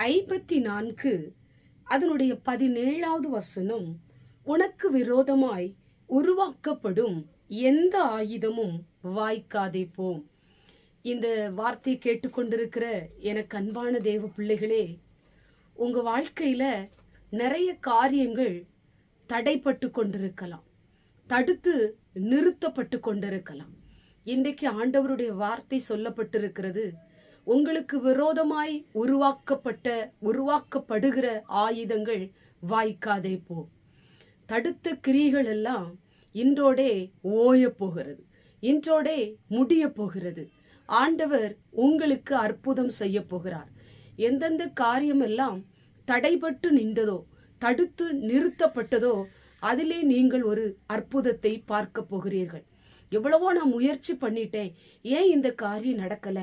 54 அதனுடைய 17வது வசனம், உனக்கு விரோதமாய் உருவாக்கப்படும் எந்த ஆயுதமும் வாய்க்காதே போம். இந்த வார்த்தை கேட்டுக்கொண்டிருக்கிற எனக்கு அன்பான தேவ பிள்ளைகளே, உங்க வாழ்க்கையில நிறைய காரியங்கள் தடைப்பட்டு கொண்டிருக்கலாம், தடுத்து நிறுத்தப்பட்டு கொண்டிருக்கலாம். இன்றைக்கு ஆண்டவருடைய வார்த்தை சொல்லப்பட்டிருக்கிறது, உங்களுக்கு விரோதமாய் உருவாக்கப்படுகிற ஆயுதங்கள் வாய்க்காதே போ. தடுத்த கிரிகள் எல்லாம் இன்றோடே ஓய போகிறது, இன்றோடே முடிய போகிறது. ஆண்டவர் உங்களுக்கு அற்புதம் செய்ய போகிறார். எந்தெந்த காரியமெல்லாம் தடைபட்டு நின்றதோ, தடுத்து நிறுத்தப்பட்டதோ, அதிலே நீங்கள் ஒரு அற்புதத்தை பார்க்க போகிறீர்கள். எவ்வளவோ நான் முயற்சி பண்ணிட்டேன், ஏன் இந்த காரியம் நடக்கல,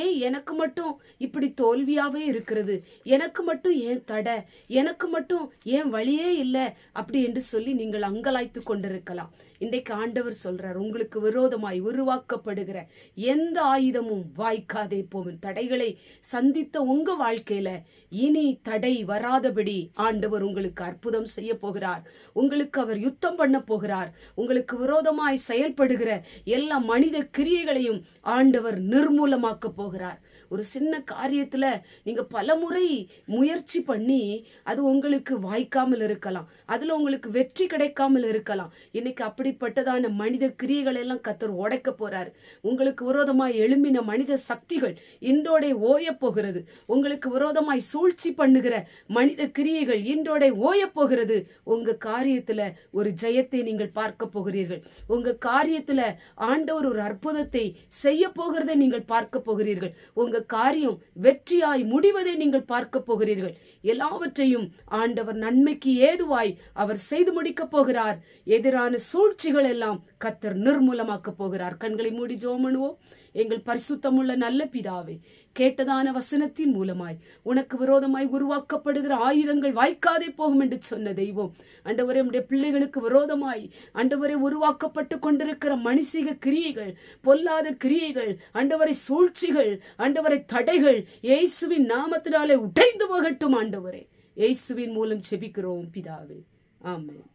ஏன் எனக்கு மட்டும் இப்படி தோல்வியாவே இருக்கிறது, எனக்கு மட்டும் ஏன் தடை, எனக்கு மட்டும் ஏன் வழியே இல்லை அப்படி என்று சொல்லி நீங்கள் அங்கலாய்த்து கொண்டிருக்கலாம். இன்றைக்கு ஆண்டவர் சொல்றார், உங்களுக்கு விரோதமாய் உருவாக்கப்படுகிற எந்த ஆயுதமும் வாய்க்காதே போகும். தடைகளை சந்தித்த உங்க வாழ்க்கையில இனி தடை வராதபடி ஆண்டவர் உங்களுக்கு அற்புதம் செய்ய போகிறார். உங்களுக்கு அவர் யுத்தம் பண்ண போகிறார். உங்களுக்கு விரோதமாய் செயல்படுகிற எல்லா மனித கிரியைகளையும் ஆண்டவர் நிர்மூலமாக்க போகிறார். ஒரு சின்ன காரியத்துல நீங்க பலமுறை முயற்சி பண்ணி அது உங்களுக்கு வாய்க்காமல் இருக்கலாம், அதுல உங்களுக்கு வெற்றி கிடைக்காமல் இருக்கலாம். இன்னைக்கு அப்படிப்பட்டதான மனித கிரியைகள் எல்லாம் கர்த்தர் உடைக்க போறாரு. உங்களுக்கு விரோதமாய் எழும்பின மனித சக்திகள் இன்றோட ஓய போகிறது. உங்களுக்கு விரோதமாய் சூழ்ச்சி பண்ணுகிற மனித கிரியைகள் இன்றோட ஓய போகிறது. உங்க காரியத்துல ஒரு ஜெயத்தை நீங்கள் பார்க்க போகிறீர்கள். உங்க காரியத்துல ஆண்டவர் ஒரு அற்புதத்தை செய்ய போகிறதை நீங்கள் பார்க்க போகிறீர்கள். உங்க காரியம் வெற்றியாய் முடிவதை நீங்கள் பார்க்க போகிறீர்கள். எல்லாவற்றையும் ஆண்டவர் நன்மைக்கு ஏதுவாய் அவர் செய்து முடிக்க போகிறார். எதிரான சூழ்ச்சிகள் எல்லாம் கர்த்தர் நிர்மூலமாக்க போகிறார். கண்களை மூடி ஜெபம் பண்ணுவோம். எங்கள் பரிசுத்தமுள்ள நல்ல பிதாவே, கேட்டதான வசனத்தின் மூலமாய் உனக்கு விரோதமாய் உருவாக்கப்படுகிற ஆயுதங்கள் வாய்க்காதே போகும் என்று சொன்ன தெய்வம், ஆண்டவரே உம்முடைய பிள்ளைகளுக்கு விரோதமாய் ஆண்டவரே உருவாக்கப்பட்டு கொண்டிருக்கிற மனுஷிக கிரியைகள், பொல்லாத கிரியைகள், ஆண்டவரை சூழ்ச்சிகள், ஆண்டவரை தடைகள் இயேசுவின் நாமத்தினாலே உடைந்து போகட்டும். ஆண்டவரே, இயேசுவின் மூலம் ஜெபிக்கிறோம் பிதாவே, ஆமென்.